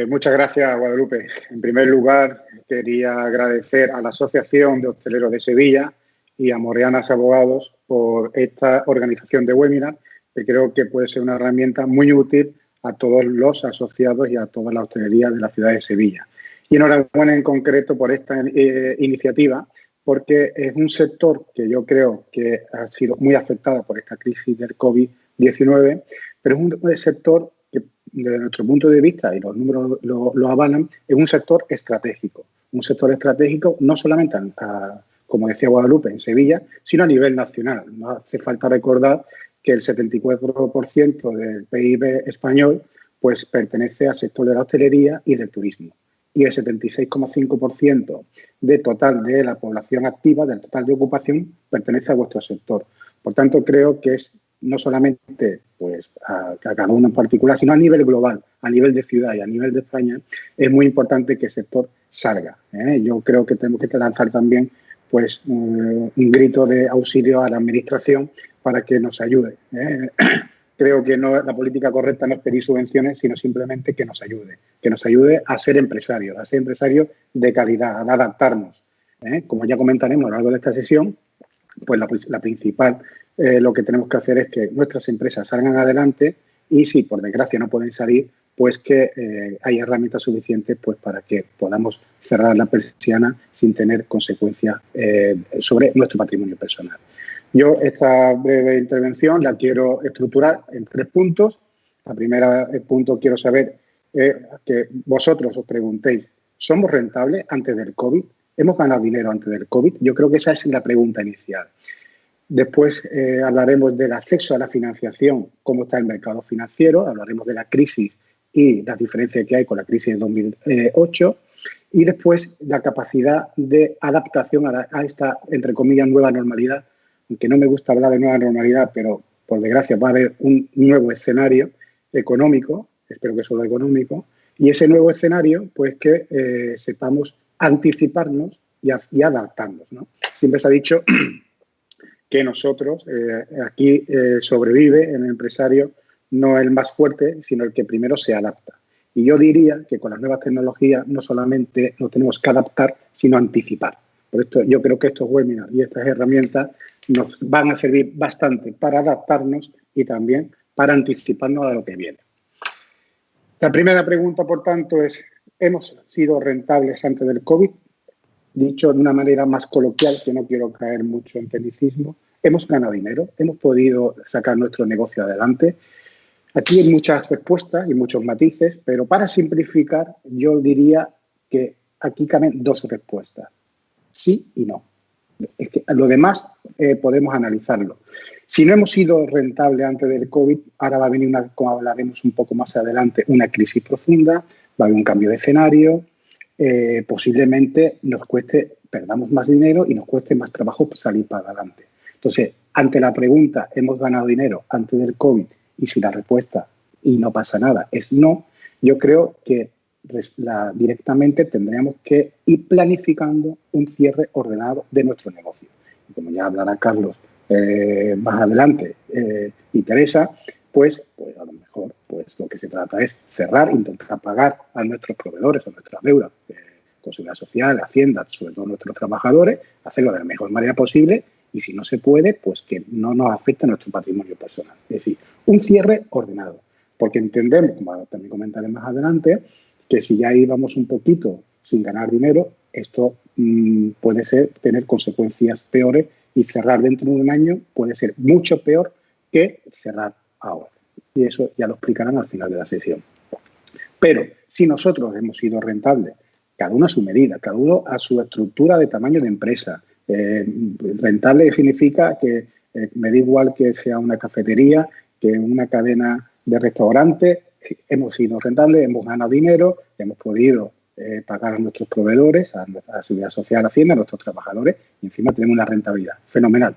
Muchas gracias, Guadalupe. En primer lugar, quería agradecer a la Asociación de Hosteleros de Sevilla y a Moreanas Abogados por esta organización de webinar, que creo que puede ser una herramienta muy útil a todos los asociados y a toda la hostelería de la ciudad de Sevilla. Y enhorabuena en concreto por esta iniciativa, porque es un sector que yo creo que ha sido muy afectado por esta crisis del COVID-19, pero es un sector que, desde nuestro punto de vista, y los números lo avalan, es un sector estratégico. Un sector estratégico no solamente, como decía Guadalupe, en Sevilla, sino a nivel nacional. No hace falta recordar que el 74% del PIB español pues, pertenece al sector de la hostelería y del turismo. Y el 76,5% del total de la población activa, del total de ocupación, pertenece a vuestro sector. Por tanto, creo que es no solamente pues, a cada uno en particular, sino a nivel global, a nivel de ciudad y a nivel de España, es muy importante que el sector salga. Yo creo que tenemos que lanzar también pues, un grito de auxilio a la Administración para que nos ayude. Creo que no, la política correcta no es pedir subvenciones, sino simplemente que nos ayude a ser empresarios de calidad, a adaptarnos. Como ya comentaremos a lo largo de esta sesión, pues la principal, lo que tenemos que hacer es que nuestras empresas salgan adelante y si por desgracia no pueden salir, pues que hay herramientas suficientes pues para que podamos cerrar la persiana sin tener consecuencias sobre nuestro patrimonio personal. Yo esta breve intervención la quiero estructurar en 3 puntos. El primer punto quiero saber que vosotros os preguntéis, ¿somos rentables antes del COVID? ¿Hemos ganado dinero antes del COVID? Yo creo que esa es la pregunta inicial. Después hablaremos del acceso a la financiación, cómo está el mercado financiero, hablaremos de la crisis y las diferencias que hay con la crisis de 2008 y después la capacidad de adaptación a esta, entre comillas, nueva normalidad. Aunque no me gusta hablar de nueva normalidad, pero por desgracia va a haber un nuevo escenario económico, espero que solo económico, y ese nuevo escenario, pues que sepamos anticiparnos y adaptarnos, ¿no? Siempre se ha dicho que nosotros, aquí sobrevive el empresario no el más fuerte, sino el que primero se adapta. Y yo diría que con las nuevas tecnologías no solamente nos tenemos que adaptar, sino anticipar. Por esto yo creo que estos webinars y estas herramientas nos van a servir bastante para adaptarnos y también para anticiparnos a lo que viene. La primera pregunta, por tanto, es, ¿hemos sido rentables antes del COVID? Dicho de una manera más coloquial, que no quiero caer mucho en tecnicismo, ¿hemos ganado dinero? ¿Hemos podido sacar nuestro negocio adelante? Aquí hay muchas respuestas y muchos matices, pero para simplificar, yo diría que aquí caben 2 respuestas, sí y no. Es que lo demás podemos analizarlo. Si no hemos sido rentables antes del COVID, ahora va a venir, como hablaremos un poco más adelante, una crisis profunda, va a haber un cambio de escenario, posiblemente perdamos más dinero y nos cueste más trabajo salir para adelante. Entonces, ante la pregunta, ¿hemos ganado dinero antes del COVID? Y si la respuesta, y no pasa nada, es no, yo creo que directamente tendríamos que ir planificando un cierre ordenado de nuestro negocio. Y como ya hablará Carlos más adelante y Teresa, pues a lo mejor pues lo que se trata es cerrar, intentar pagar a nuestros proveedores o nuestras deudas con Seguridad Social, Hacienda, sobre todo nuestros trabajadores, hacerlo de la mejor manera posible y si no se puede, pues que no nos afecte a nuestro patrimonio personal. Es decir, un cierre ordenado, porque entendemos, como también comentaré más adelante, que si ya íbamos un poquito sin ganar dinero, esto puede tener consecuencias peores y cerrar dentro de un año puede ser mucho peor que cerrar ahora. Y eso ya lo explicarán al final de la sesión. Pero si nosotros hemos sido rentables, cada uno a su medida, cada uno a su estructura de tamaño de empresa, rentable significa que me da igual que sea una cafetería, que una cadena de restaurantes, hemos sido rentables, hemos ganado dinero, hemos podido pagar a nuestros proveedores, a la Seguridad Social, Hacienda, a nuestros trabajadores y encima tenemos una rentabilidad fenomenal.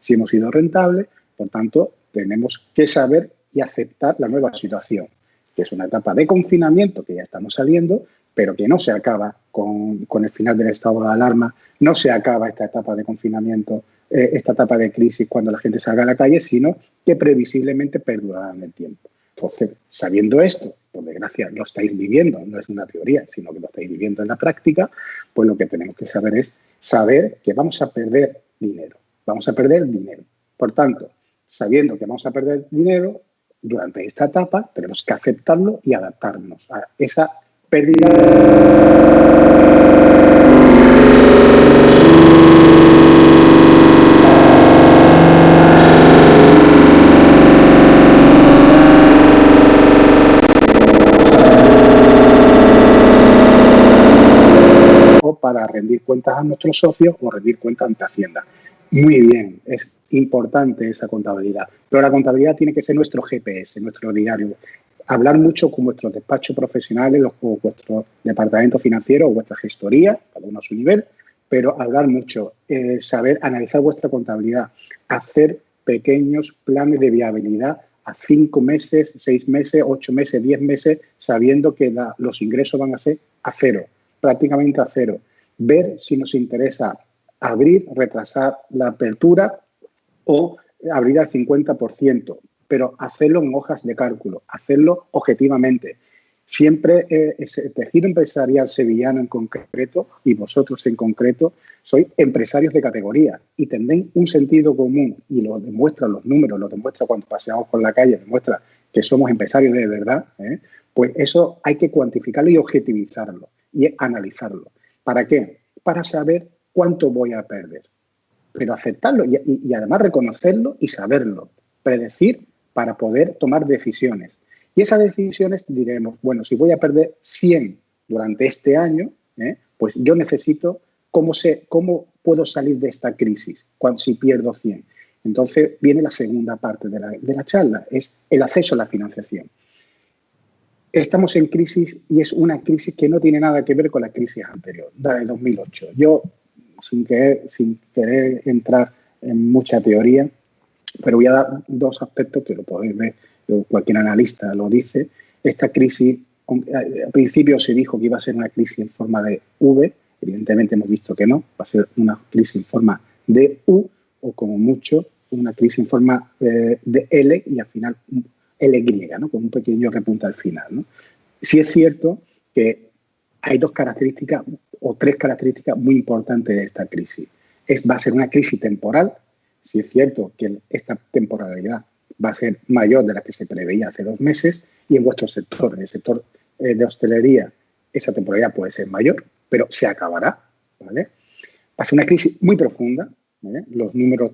Si hemos sido rentables, por tanto, tenemos que saber y aceptar la nueva situación, que es una etapa de confinamiento que ya estamos saliendo, pero que no se acaba con el final del estado de alarma, no se acaba esta etapa de confinamiento, esta etapa de crisis cuando la gente salga a la calle, sino que previsiblemente perdurará en el tiempo. Entonces, sabiendo esto, por desgracia lo estáis viviendo, no es una teoría, sino que lo estáis viviendo en la práctica, pues lo que tenemos que saber es saber que vamos a perder dinero. Vamos a perder dinero. Por tanto, sabiendo que vamos a perder dinero, durante esta etapa tenemos que aceptarlo y adaptarnos a esa pérdida. Para rendir cuentas a nuestros socios o rendir cuentas ante Hacienda. Muy bien, es importante esa contabilidad, pero la contabilidad tiene que ser nuestro GPS, nuestro diario. Hablar mucho con vuestros despachos profesionales o vuestro departamento financiero o vuestra gestoría, cada uno a su nivel, pero hablar mucho, saber analizar vuestra contabilidad, hacer pequeños planes de viabilidad a 5 meses, 6 meses, 8 meses, 10 meses, sabiendo que los ingresos van a ser a cero, prácticamente a cero. Ver si nos interesa abrir, retrasar la apertura o abrir al 50%, pero hacerlo en hojas de cálculo, hacerlo objetivamente. Siempre el tejido empresarial sevillano en concreto y vosotros en concreto sois empresarios de categoría y tenéis un sentido común y lo demuestran los números, lo demuestra cuando paseamos por la calle, demuestra que somos empresarios de verdad, pues eso hay que cuantificarlo y objetivizarlo y analizarlo. ¿Para qué? Para saber cuánto voy a perder, pero aceptarlo y además reconocerlo y saberlo, predecir para poder tomar decisiones. Y esas decisiones diremos, bueno, si voy a perder 100 durante este año, pues yo necesito cómo puedo salir de esta crisis si pierdo 100. Entonces viene la segunda parte de la charla, es el acceso a la financiación. Estamos en crisis y es una crisis que no tiene nada que ver con la crisis anterior, la de 2008. Yo, sin querer entrar en mucha teoría, pero voy a dar dos aspectos que lo podéis ver, cualquier analista lo dice. Esta crisis, al principio se dijo que iba a ser una crisis en forma de V, evidentemente hemos visto que no, va a ser una crisis en forma de U o como mucho una crisis en forma de L y al final LY, ¿no? Con un pequeño repunte al final, ¿no? Sí es cierto que hay dos características o tres características muy importantes de esta crisis. Va a ser una crisis temporal. Sí es cierto que esta temporalidad va a ser mayor de la que se preveía hace 2 meses y en vuestro sector, en el sector de hostelería, esa temporalidad puede ser mayor, pero se acabará, ¿vale? Va a ser una crisis muy profunda, ¿vale? Los números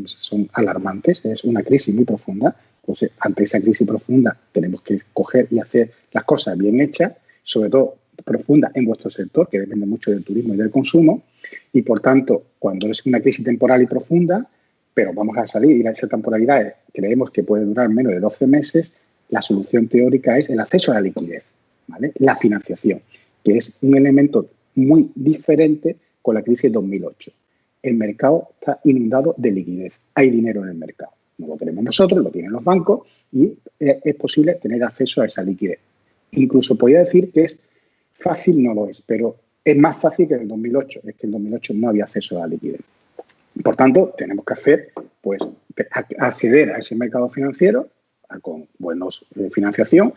son alarmantes, es una crisis muy profunda. Pues ante esa crisis profunda tenemos que coger y hacer las cosas bien hechas, sobre todo profunda en vuestro sector, que depende mucho del turismo y del consumo, y por tanto, cuando es una crisis temporal y profunda, pero vamos a salir y esa temporalidad creemos que puede durar menos de 12 meses, la solución teórica es el acceso a la liquidez, ¿vale? La financiación, que es un elemento muy diferente con la crisis de 2008. El mercado está inundado de liquidez, hay dinero en el mercado. No lo tenemos nosotros, lo tienen los bancos y es posible tener acceso a esa liquidez. Incluso podría decir que es fácil, no lo es, pero es más fácil que en el 2008. Es que en el 2008 no había acceso a la liquidez. Por tanto, tenemos que acceder a ese mercado financiero con buenos financiación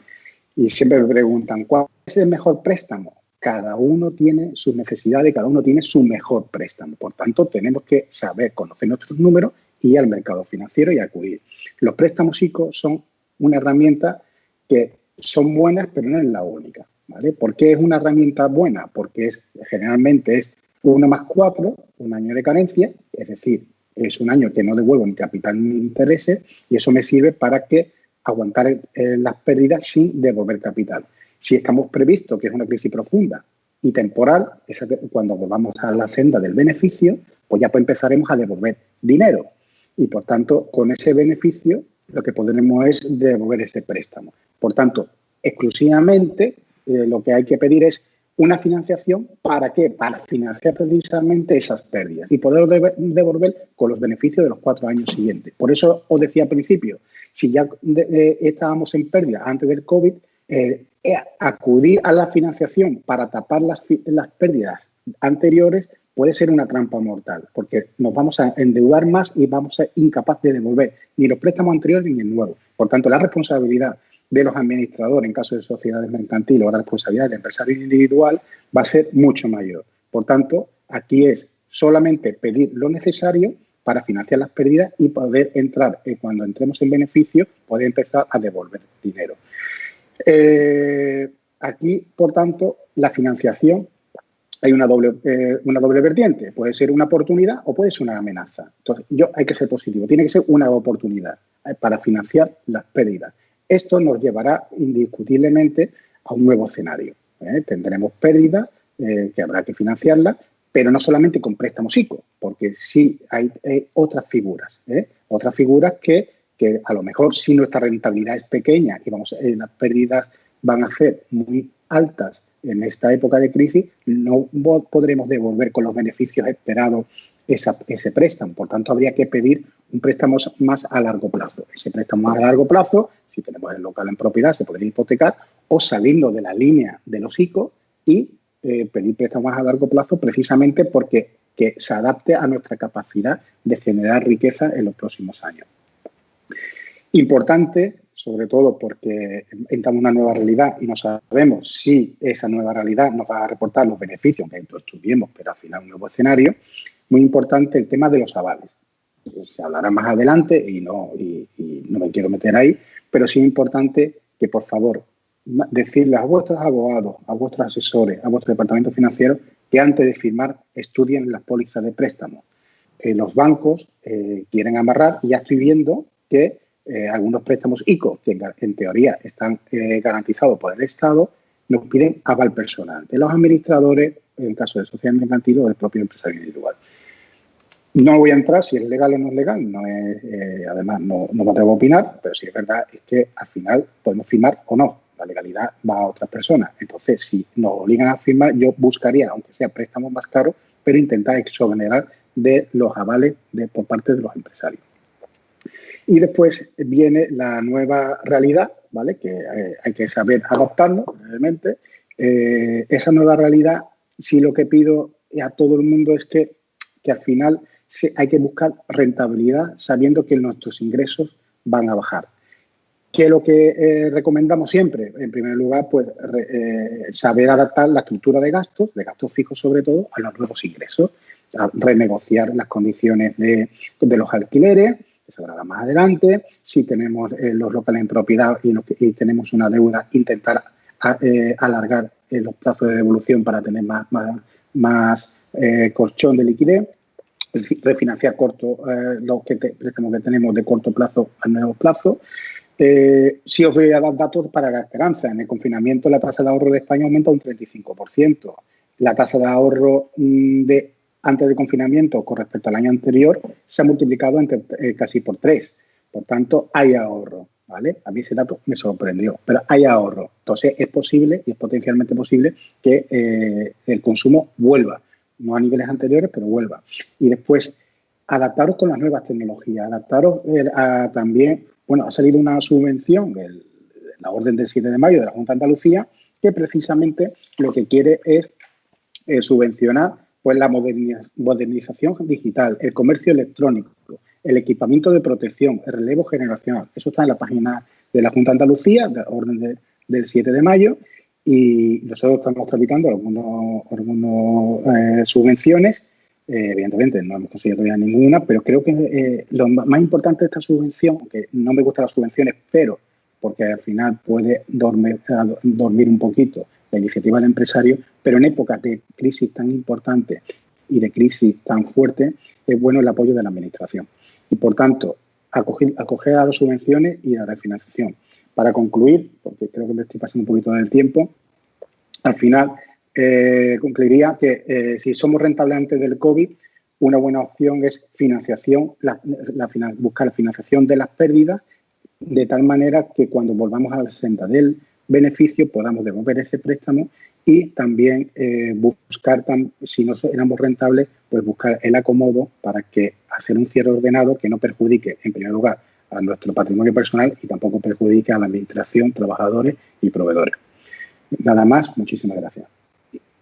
y siempre me preguntan, ¿cuál es el mejor préstamo? Cada uno tiene sus necesidades, cada uno tiene su mejor préstamo. Por tanto, tenemos que saber conocer nuestros números y al mercado financiero y acudir. Los préstamos ICO son una herramienta que son buenas, pero no es la única, ¿vale? ¿Por qué es una herramienta buena? Porque generalmente es 1 más 4, un año de carencia, es decir, es un año que no devuelvo ni capital ni intereses y eso me sirve para aguantar las pérdidas sin devolver capital. Si estamos previsto que es una crisis profunda y temporal, cuando volvamos a la senda del beneficio, pues ya empezaremos a devolver dinero. Y, por tanto, con ese beneficio lo que podremos es devolver ese préstamo. Por tanto, exclusivamente lo que hay que pedir es una financiación. ¿Para qué? Para financiar precisamente esas pérdidas y poder devolver con los beneficios de los 4 años siguientes. Por eso os decía al principio, si ya estábamos en pérdida antes del COVID, acudir a la financiación para tapar las pérdidas anteriores puede ser una trampa mortal, porque nos vamos a endeudar más y vamos a ser incapaces de devolver ni los préstamos anteriores ni el nuevo. Por tanto, la responsabilidad de los administradores en caso de sociedades mercantiles o la responsabilidad del empresario individual va a ser mucho mayor. Por tanto, aquí es solamente pedir lo necesario para financiar las pérdidas y poder entrar, cuando entremos en beneficio, poder empezar a devolver dinero. Aquí, por tanto, la financiación, hay una doble vertiente. Puede ser una oportunidad o puede ser una amenaza. Entonces, hay que ser positivo. Tiene que ser una oportunidad para financiar las pérdidas. Esto nos llevará indiscutiblemente a un nuevo escenario. Tendremos pérdidas que habrá que financiarlas, pero no solamente con préstamos ICO, porque sí hay otras figuras. Otras figuras que a lo mejor, si nuestra rentabilidad es pequeña y las pérdidas van a ser muy altas en esta época de crisis, no podremos devolver con los beneficios esperados ese préstamo. Por tanto, habría que pedir un préstamo más a largo plazo. Ese préstamo más a largo plazo, si tenemos el local en propiedad, se podría hipotecar o saliendo de la línea de los ICO y pedir préstamos más a largo plazo precisamente porque se adapte a nuestra capacidad de generar riqueza en los próximos años. Importante, sobre todo porque entramos en una nueva realidad y no sabemos si esa nueva realidad nos va a reportar los beneficios, aunque lo estudiemos, pero al final un nuevo escenario. Muy importante el tema de los avales. Se hablará más adelante y no me quiero meter ahí, pero sí es importante que, por favor, decirles a vuestros abogados, a vuestros asesores, a vuestro departamento financiero, que antes de firmar estudien las pólizas de préstamo. Los bancos quieren amarrar y ya estoy viendo que algunos préstamos ICO, que en teoría están garantizados por el Estado, nos piden aval personal de los administradores, en caso de sociedad mercantil o del propio empresario individual. No voy a entrar si es legal o no es legal, además no me atrevo a opinar, pero sí es verdad es que al final podemos firmar o no. La legalidad va a otras personas. Entonces, si nos obligan a firmar, yo buscaría, aunque sea préstamos más caros, pero intentar exonerar de los avales por parte de los empresarios. Y después viene la nueva realidad, ¿vale? Que hay que saber adaptarnos, realmente. Esa nueva realidad, sí lo que pido a todo el mundo es que al final hay que buscar rentabilidad sabiendo que nuestros ingresos van a bajar. ¿Qué es lo que recomendamos siempre? En primer lugar, pues saber adaptar la estructura de gastos fijos sobre todo, a los nuevos ingresos. Renegociar las condiciones de los alquileres, que se hablará más adelante. Si tenemos los locales en propiedad y tenemos una deuda, intentar alargar los plazos de devolución para tener más colchón de liquidez. Refinanciar los préstamos que tenemos de corto plazo a nuevo plazo. Sí os voy a dar datos para la esperanza. En el confinamiento la tasa de ahorro de España aumenta un 35%. La tasa de ahorro antes del confinamiento con respecto al año anterior se ha multiplicado casi por 3. Por tanto, hay ahorro, ¿vale? A mí ese dato me sorprendió, pero hay ahorro. Entonces, es posible y es potencialmente posible que el consumo vuelva. No a niveles anteriores, pero vuelva. Y después, adaptaros con las nuevas tecnologías. Adaptaros también. Bueno, ha salido una subvención, la orden del 7 de mayo de la Junta de Andalucía, que precisamente lo que quiere es subvencionar pues, la modernización digital, el comercio electrónico, el equipamiento de protección, el relevo generacional. Eso está en la página de la Junta de Andalucía, de la orden del 7 de mayo, y nosotros estamos tramitando algunas subvenciones. Evidentemente no hemos conseguido todavía ninguna, pero creo que lo más importante de esta subvención, que no me gustan las subvenciones, pero porque al final puede dormir un poquito la iniciativa del empresario, pero en épocas de crisis tan importantes y de crisis tan fuerte, es bueno el apoyo de la Administración. Y, por tanto, acoger a las subvenciones y a la refinanciación. Para concluir, porque creo que me estoy pasando un poquito del tiempo, al final concluiría que si somos rentables antes del COVID, una buena opción es financiación, buscar la financiación de las pérdidas, de tal manera que cuando volvamos a la senda del beneficio podamos devolver ese préstamo y también buscar, si no éramos rentables, pues buscar el acomodo para que hacer un cierre ordenado que no perjudique, en primer lugar, a nuestro patrimonio personal y tampoco perjudique a la Administración, trabajadores y proveedores. Nada más, muchísimas gracias.